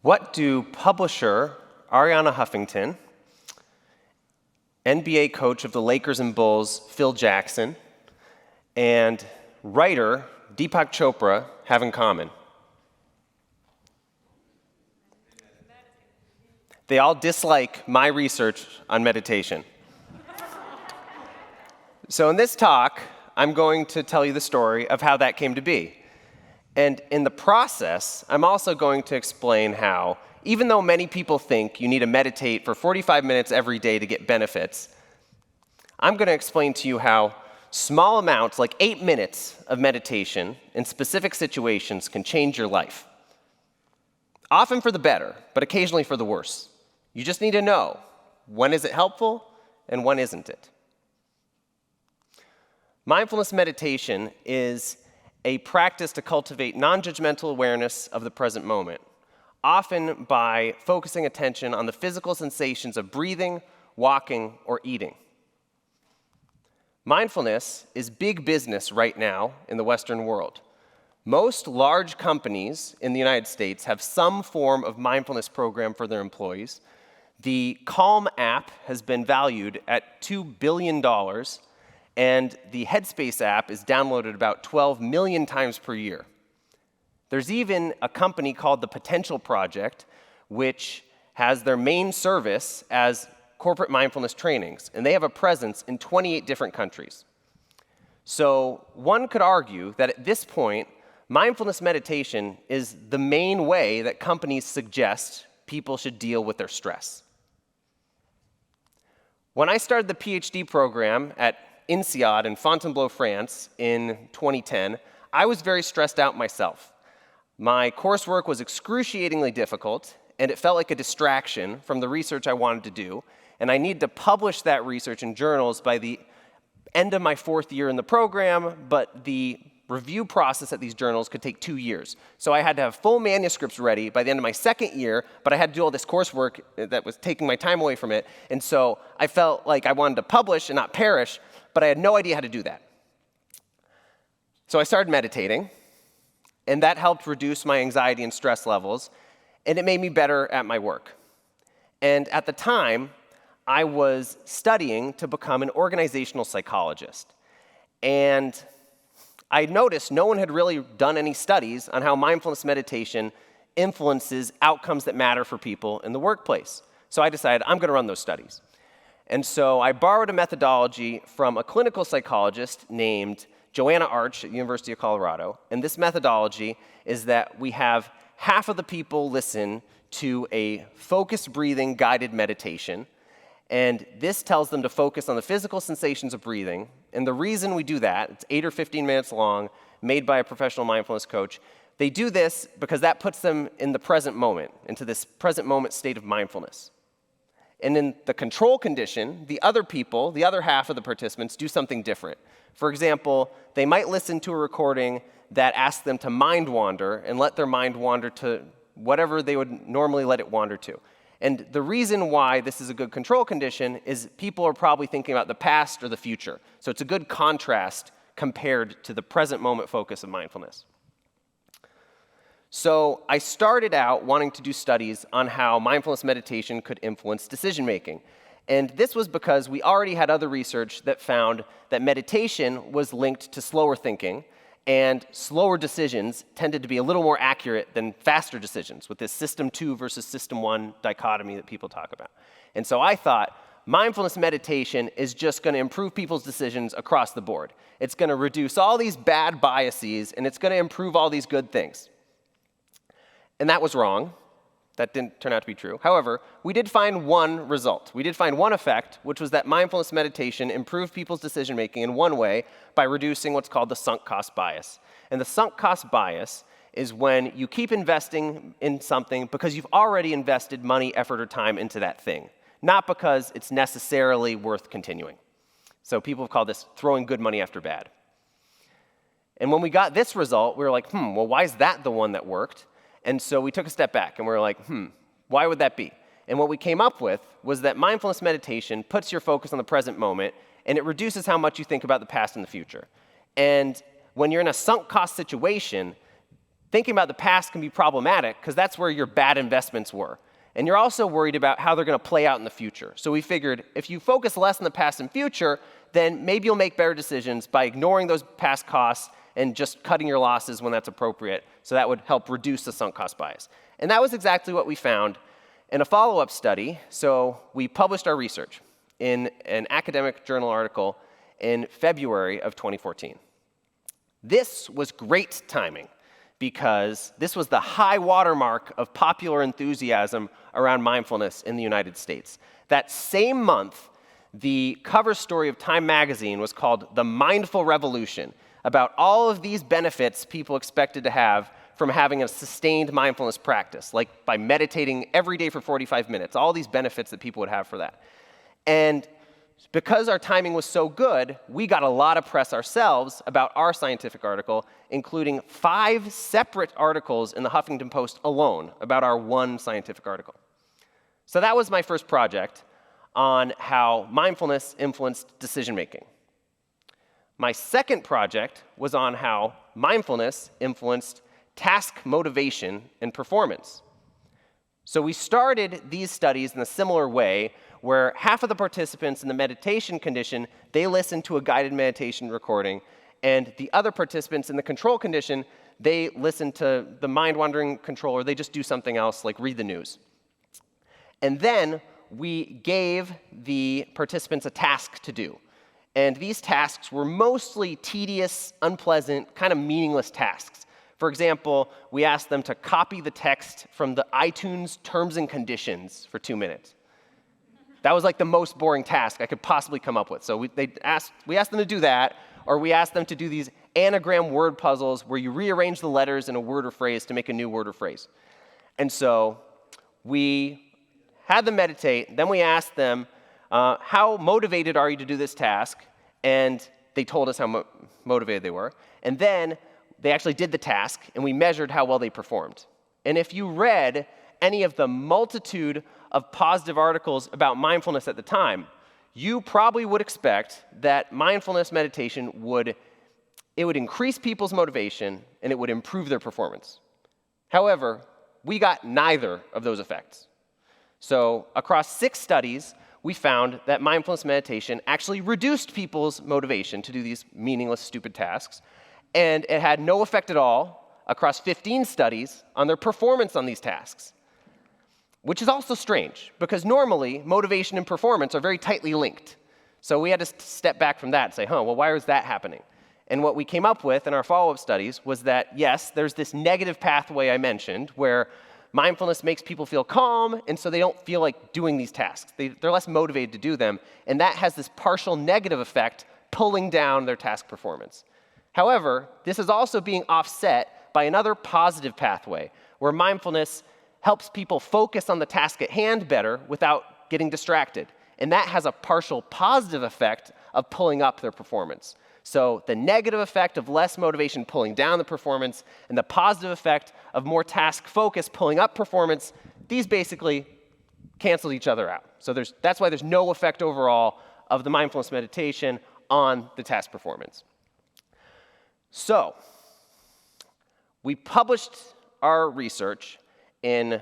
What do publisher Arianna Huffington, NBA coach of the Lakers and Bulls Phil Jackson, and writer Deepak Chopra have in common? They all dislike my research on meditation. So in this talk, I'm going to tell you the story of how that came to be. And in the process, I'm also going to explain how, even though many people think you need to meditate for 45 minutes every day to get benefits, I'm going to explain to you how small amounts, like 8 minutes of meditation in specific situations, can change your life. Often for the better, but occasionally for the worse. You just need to know, when is it helpful and when isn't it? Mindfulness meditation is a practice to cultivate non-judgmental awareness of the present moment, often by focusing attention on the physical sensations of breathing, walking, or eating. Mindfulness is big business right now in the Western world. Most large companies in the United States have some form of mindfulness program for their employees. The Calm app has been valued at $2 billion, and the Headspace app is downloaded about 12 million times per year. There's even a company called the Potential Project, which has their main service as corporate mindfulness trainings, and they have a presence in 28 different countries. So one could argue that at this point, mindfulness meditation is the main way that companies suggest people should deal with their stress. When I started the PhD program at INSEAD in Fontainebleau, France in 2010, I was very stressed out myself. My coursework was excruciatingly difficult, and it felt like a distraction from the research I wanted to do, and I needed to publish that research in journals by the end of my 4th year in the program, but the review process at these journals could take 2 years. So I had to have full manuscripts ready by the end of my 2nd year, but I had to do all this coursework that was taking my time away from it, and so I felt like I wanted to publish and not perish, but I had no idea how to do that. So I started meditating, and that helped reduce my anxiety and stress levels, and it made me better at my work. And at the time, I was studying to become an organizational psychologist. And I noticed no one had really done any studies on how mindfulness meditation influences outcomes that matter for people in the workplace. So I decided I'm going to run those studies. And so I borrowed a methodology from a clinical psychologist named Joanna Arch at the University of Colorado. And this methodology is that we have half of the people listen to a focused breathing guided meditation. And this tells them to focus on the physical sensations of breathing. And the reason we do that, it's 8 or 15 minutes long, made by a professional mindfulness coach. They do this because that puts them in the present moment, into this present moment state of mindfulness. And in the control condition, the other people, the other half of the participants, do something different. For example, they might listen to a recording that asks them to mind wander and let their mind wander to whatever they would normally let it wander to. And the reason why this is a good control condition is people are probably thinking about the past or the future. So it's a good contrast compared to the present moment focus of mindfulness. So I started out wanting to do studies on how mindfulness meditation could influence decision making. And this was because we already had other research that found that meditation was linked to slower thinking, and slower decisions tended to be a little more accurate than faster decisions with this system 2 versus system 1 dichotomy that people talk about. And so I thought, mindfulness meditation is just going to improve people's decisions across the board. It's going to reduce all these bad biases, and it's going to improve all these good things. And that was wrong. That didn't turn out to be true. However, we did find one result. We did find one effect, which was that mindfulness meditation improved people's decision-making in one way by reducing what's called the sunk cost bias. And the sunk cost bias is when you keep investing in something because you've already invested money, effort, or time into that thing, not because it's necessarily worth continuing. So people have called this throwing good money after bad. And when we got this result, we were like, well, why is that the one that worked? And so we took a step back and we were like, why would that be? And what we came up with was that mindfulness meditation puts your focus on the present moment, and it reduces how much you think about the past and the future. And when you're in a sunk cost situation, thinking about the past can be problematic because that's where your bad investments were. And you're also worried about how they're going to play out in the future. So we figured if you focus less on the past and future, then maybe you'll make better decisions by ignoring those past costs and just cutting your losses when that's appropriate. So that would help reduce the sunk cost bias. And that was exactly what we found in a follow-up study. So we published our research in an academic journal article in February of 2014. This was great timing because this was the high watermark of popular enthusiasm around mindfulness in the United States. That same month, the cover story of Time magazine was called The Mindful Revolution, about all of these benefits people expected to have from having a sustained mindfulness practice, like by meditating every day for 45 minutes, all these benefits that people would have for that. And because our timing was so good, we got a lot of press ourselves about our scientific article, including 5 separate articles in the Huffington Post alone about our one scientific article. So that was my first project on how mindfulness influenced decision-making. My second project was on how mindfulness influenced task motivation and performance. So we started these studies in a similar way, where half of the participants in the meditation condition, they listened to a guided meditation recording, and the other participants in the control condition, they listened to the mind-wandering control, or they just do something else, like read the news. And then we gave the participants a task to do. And these tasks were mostly tedious, unpleasant, kind of meaningless tasks. For example, we asked them to copy the text from the iTunes terms and conditions for 2 minutes. That was like the most boring task I could possibly come up with. So we asked them to do that, or we asked them to do these anagram word puzzles where you rearrange the letters in a word or phrase to make a new word or phrase. And so we had them meditate, then we asked them, how motivated are you to do this task? And they told us how motivated they were. And then they actually did the task, and we measured how well they performed. And if you read any of the multitude of positive articles about mindfulness at the time, you probably would expect that mindfulness meditation would increase people's motivation and it would improve their performance. However, we got neither of those effects. So across 6 studies, we found that mindfulness meditation actually reduced people's motivation to do these meaningless, stupid tasks, and it had no effect at all across 15 studies on their performance on these tasks. Which is also strange, because normally motivation and performance are very tightly linked. So we had to step back from that and say, well, why is that happening? And what we came up with in our follow-up studies was that, yes, there's this negative pathway I mentioned, where mindfulness makes people feel calm, and so they don't feel like doing these tasks. They're less motivated to do them, and that has this partial negative effect, pulling down their task performance. However, this is also being offset by another positive pathway, where mindfulness helps people focus on the task at hand better without getting distracted. And that has a partial positive effect of pulling up their performance. So the negative effect of less motivation pulling down the performance, and the positive effect of more task focus pulling up performance, these basically canceled each other out. So that's why there's no effect overall of the mindfulness meditation on the task performance. So we published our research in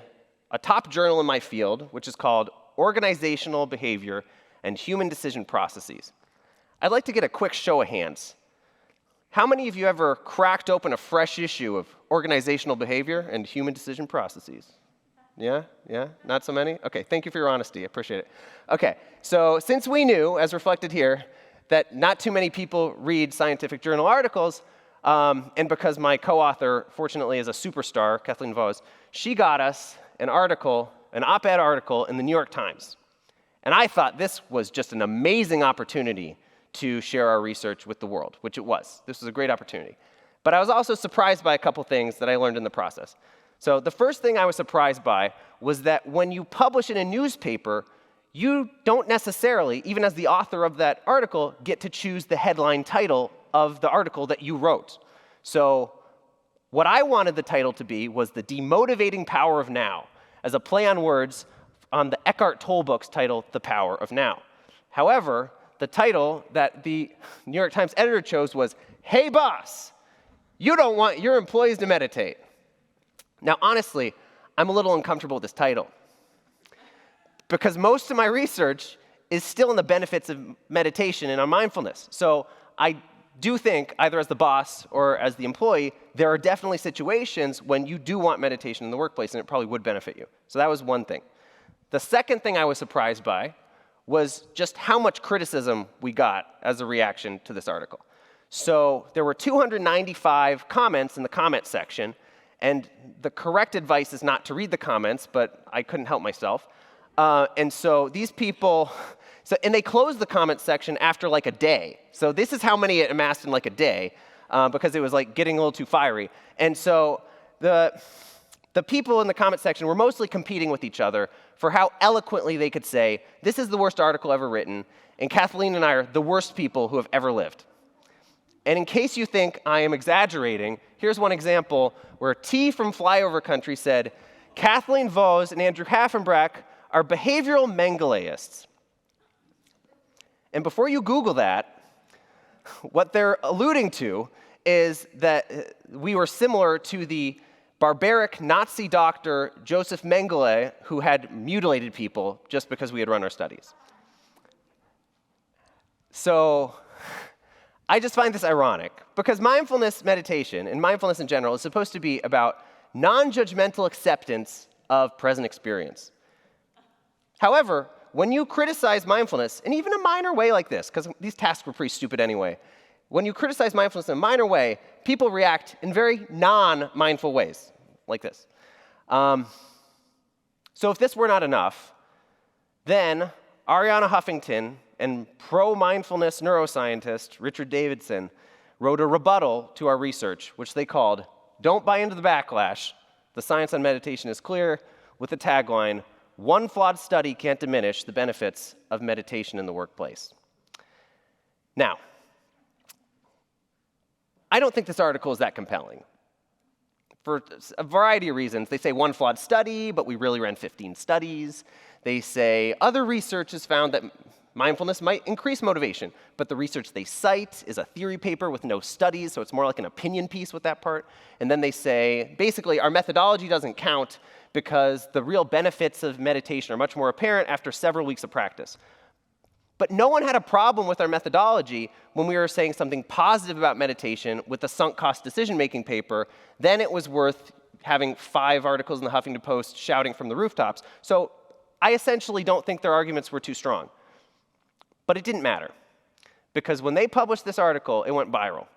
a top journal in my field, which is called Organizational Behavior and Human Decision Processes. I'd like to get a quick show of hands. How many of you ever cracked open a fresh issue of Organizational Behavior and Human Decision Processes? Yeah? Not so many? Okay, thank you for your honesty. I appreciate it. Okay, so since we knew, as reflected here, that not too many people read scientific journal articles, and because my co-author, fortunately, is a superstar, Kathleen Voss, she got us an article, an op-ed article in the New York Times. And I thought this was just an amazing opportunity to share our research with the world, which it was. This was a great opportunity. But I was also surprised by a couple things that I learned in the process. So the first thing I was surprised by was that when you publish in a newspaper, you don't necessarily, even as the author of that article, get to choose the headline title of the article that you wrote. So what I wanted the title to be was The Demotivating Power of Now, as a play on words on the Eckhart Tolle book's title, The Power of Now. However, the title that the New York Times editor chose was, Hey Boss, you don't want your employees to meditate. Now, honestly, I'm a little uncomfortable with this title because most of my research is still in the benefits of meditation and on mindfulness. So I do think, either as the boss or as the employee, there are definitely situations when you do want meditation in the workplace, and it probably would benefit you. So that was one thing. The second thing I was surprised by was just how much criticism we got as a reaction to this article. So there were 295 comments in the comment section, and the correct advice is not to read the comments, but I couldn't help myself. And so these people, and they closed the comment section after like a day. So this is how many it amassed in like a day, because it was like getting a little too fiery. And so the people in the comment section were mostly competing with each other for how eloquently they could say, this is the worst article ever written, and Kathleen and I are the worst people who have ever lived. And in case you think I am exaggerating, here's one example where T from Flyover Country said, Kathleen Vos and Andrew Hafenbrack are behavioral Mengelaists. And before you Google that, what they're alluding to is that we were similar to the barbaric Nazi doctor Joseph Mengele, who had mutilated people just because we had run our studies. So I just find this ironic, because mindfulness meditation, and mindfulness in general, is supposed to be about non-judgmental acceptance of present experience. However, when you criticize mindfulness, in even a minor way like this, because these tasks were pretty stupid anyway, when you criticize mindfulness in a minor way, people react in very non-mindful ways, like this. So if this were not enough, then Arianna Huffington and pro-mindfulness neuroscientist Richard Davidson wrote a rebuttal to our research, which they called, "Don't Buy Into the Backlash. The Science on Meditation is Clear," with the tagline, "One flawed study can't diminish the benefits of meditation in the workplace." Now, I don't think this article is that compelling. For a variety of reasons. They say one flawed study, but we really ran 15 studies. They say other research has found that mindfulness might increase motivation, but the research they cite is a theory paper with no studies, so it's more like an opinion piece with that part. And then they say, basically, our methodology doesn't count because the real benefits of meditation are much more apparent after several weeks of practice. But no one had a problem with our methodology when we were saying something positive about meditation with the sunk cost decision-making paper. Then it was worth having 5 articles in the Huffington Post shouting from the rooftops. So I essentially don't think their arguments were too strong. But it didn't matter, because when they published this article, it went viral.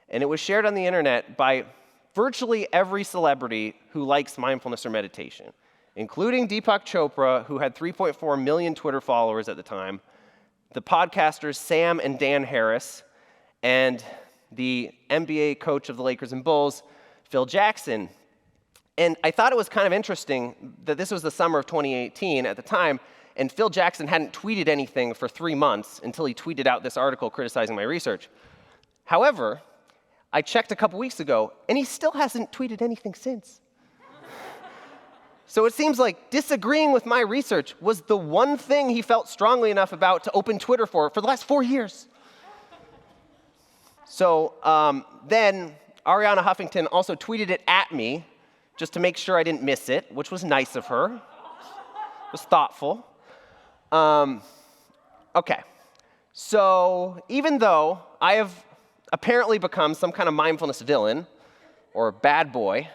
And it was shared on the internet by virtually every celebrity who likes mindfulness or meditation, including Deepak Chopra, who had 3.4 million Twitter followers at the time, the podcasters Sam and Dan Harris, and the NBA coach of the Lakers and Bulls, Phil Jackson. And I thought it was kind of interesting that this was the summer of 2018 at the time, and Phil Jackson hadn't tweeted anything for 3 months until he tweeted out this article criticizing my research. However, I checked a couple weeks ago, and he still hasn't tweeted anything since. So it seems like disagreeing with my research was the one thing he felt strongly enough about to open Twitter for the last 4 years. So then Arianna Huffington also tweeted it at me just to make sure I didn't miss it, which was nice of her. It was thoughtful. Okay, so even though I have apparently become some kind of mindfulness villain or bad boy,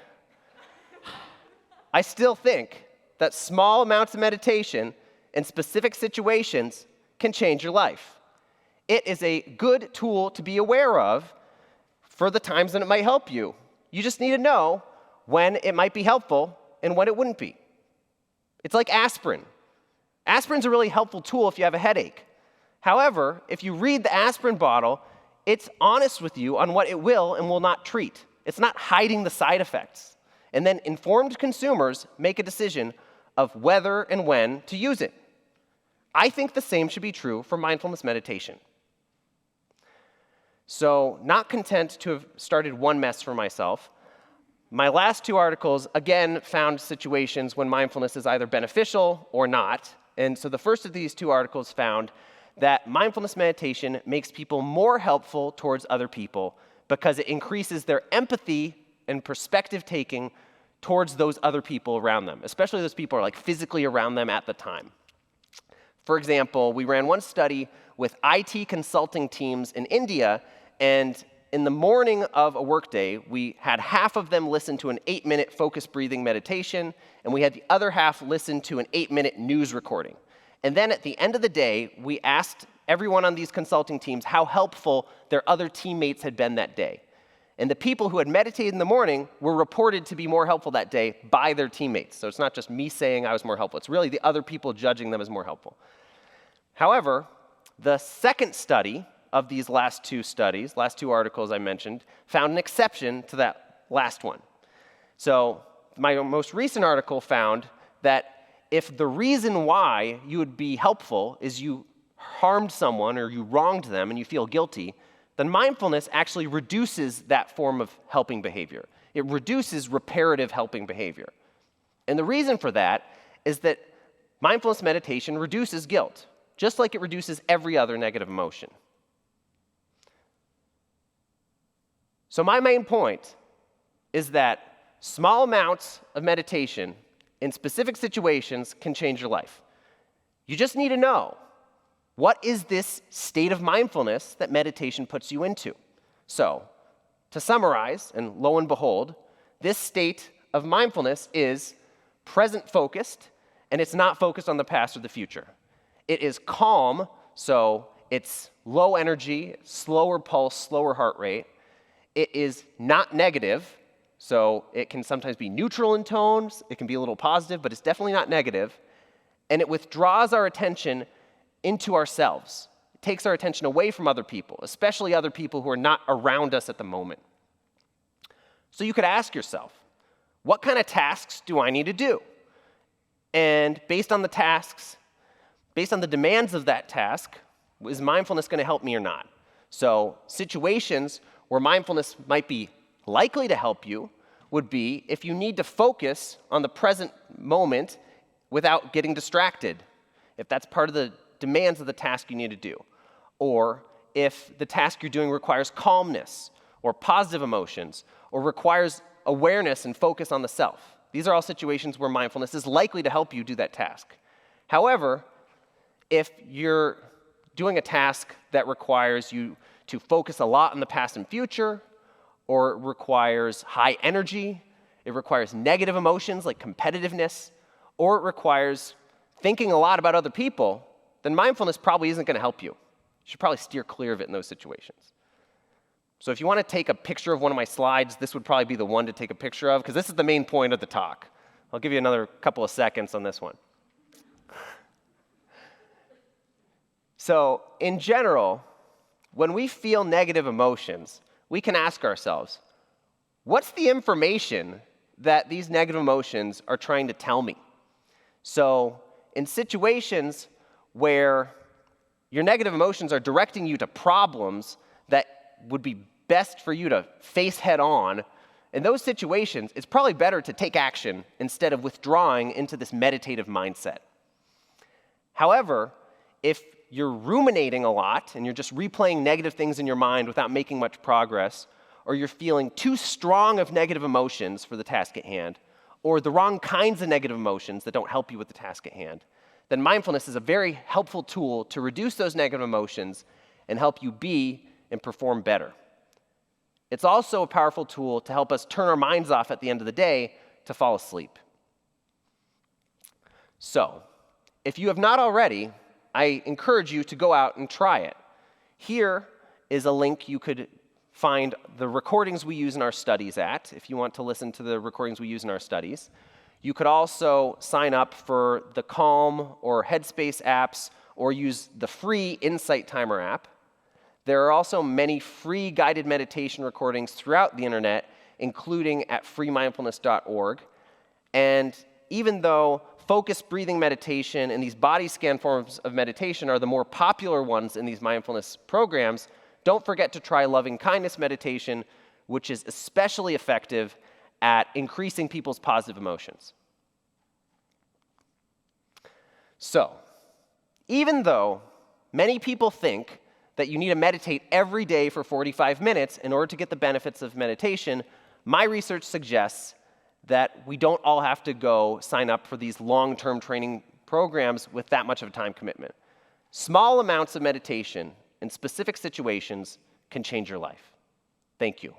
I still think that small amounts of meditation in specific situations can change your life. It is a good tool to be aware of for the times when it might help you. You just need to know when it might be helpful and when it wouldn't be. It's like aspirin. Aspirin's a really helpful tool if you have a headache. However, if you read the aspirin bottle, it's honest with you on what it will and will not treat. It's not hiding the side effects. And then informed consumers make a decision of whether and when to use it. I think the same should be true for mindfulness meditation. So, not content to have started one mess for myself, my last 2 articles again found situations when mindfulness is either beneficial or not. And so the first of these 2 articles found that mindfulness meditation makes people more helpful towards other people because it increases their empathy and perspective taking towards those other people around them, especially those people who are like physically around them at the time. For example, we ran one study with IT consulting teams in India, and in the morning of a workday, we had half of them listen to an 8-minute focused breathing meditation, and we had the other half listen to an 8-minute news recording. And then at the end of the day, we asked everyone on these consulting teams how helpful their other teammates had been that day. And the people who had meditated in the morning were reported to be more helpful that day by their teammates. So it's not just me saying I was more helpful. It's really the other people judging them as more helpful. However, the second study of these last two articles I mentioned, found an exception to that last one. So my most recent article found that if the reason why you would be helpful is you harmed someone or you wronged them and you feel guilty, then mindfulness actually reduces that form of helping behavior. It reduces reparative helping behavior. And the reason for that is that mindfulness meditation reduces guilt, just like it reduces every other negative emotion. So my main point is that small amounts of meditation in specific situations can change your life. You just need to know, what is this state of mindfulness that meditation puts you into? So, to summarize, and lo and behold, this state of mindfulness is present-focused, and it's not focused on the past or the future. It is calm, so it's low energy, slower pulse, slower heart rate. It is not negative, so it can sometimes be neutral in tones, it can be a little positive, but it's definitely not negative. And it withdraws our attention into ourselves. It takes our attention away from other people, especially other people who are not around us at the moment. So you could ask yourself, what kind of tasks do I need to do? And based on the tasks, based on the demands of that task, is mindfulness going to help me or not? So situations where mindfulness might be likely to help you would be if you need to focus on the present moment without getting distracted, if that's part of the demands of the task you need to do, or if the task you're doing requires calmness or positive emotions or requires awareness and focus on the self. These are all situations where mindfulness is likely to help you do that task. However, if you're doing a task that requires you to focus a lot on the past and future, or it requires high energy, it requires negative emotions like competitiveness, or it requires thinking a lot about other people, then mindfulness probably isn't going to help you. You should probably steer clear of it in those situations. So if you want to take a picture of one of my slides, this would probably be the one to take a picture of, because this is the main point of the talk. I'll give you another couple of seconds on this one. So in general, when we feel negative emotions, we can ask ourselves, what's the information that these negative emotions are trying to tell me? So in situations where your negative emotions are directing you to problems that would be best for you to face head on, in those situations, it's probably better to take action instead of withdrawing into this meditative mindset. However, if you're ruminating a lot and you're just replaying negative things in your mind without making much progress, or you're feeling too strong of negative emotions for the task at hand, or the wrong kinds of negative emotions that don't help you with the task at hand, then mindfulness is a very helpful tool to reduce those negative emotions and help you be and perform better. It's also a powerful tool to help us turn our minds off at the end of the day to fall asleep. So, if you have not already, I encourage you to go out and try it. Here is a link you could find the recordings we use in our studies at, if you want to listen to the recordings we use in our studies. You could also sign up for the Calm or Headspace apps, or use the free Insight Timer app. There are also many free guided meditation recordings throughout the internet, including at freemindfulness.org. And even though focused breathing meditation and these body scan forms of meditation are the more popular ones in these mindfulness programs, don't forget to try loving kindness meditation, which is especially effective at increasing people's positive emotions. So, even though many people think that you need to meditate every day for 45 minutes in order to get the benefits of meditation, my research suggests that we don't all have to go sign up for these long-term training programs with that much of a time commitment. Small amounts of meditation in specific situations can change your life. Thank you.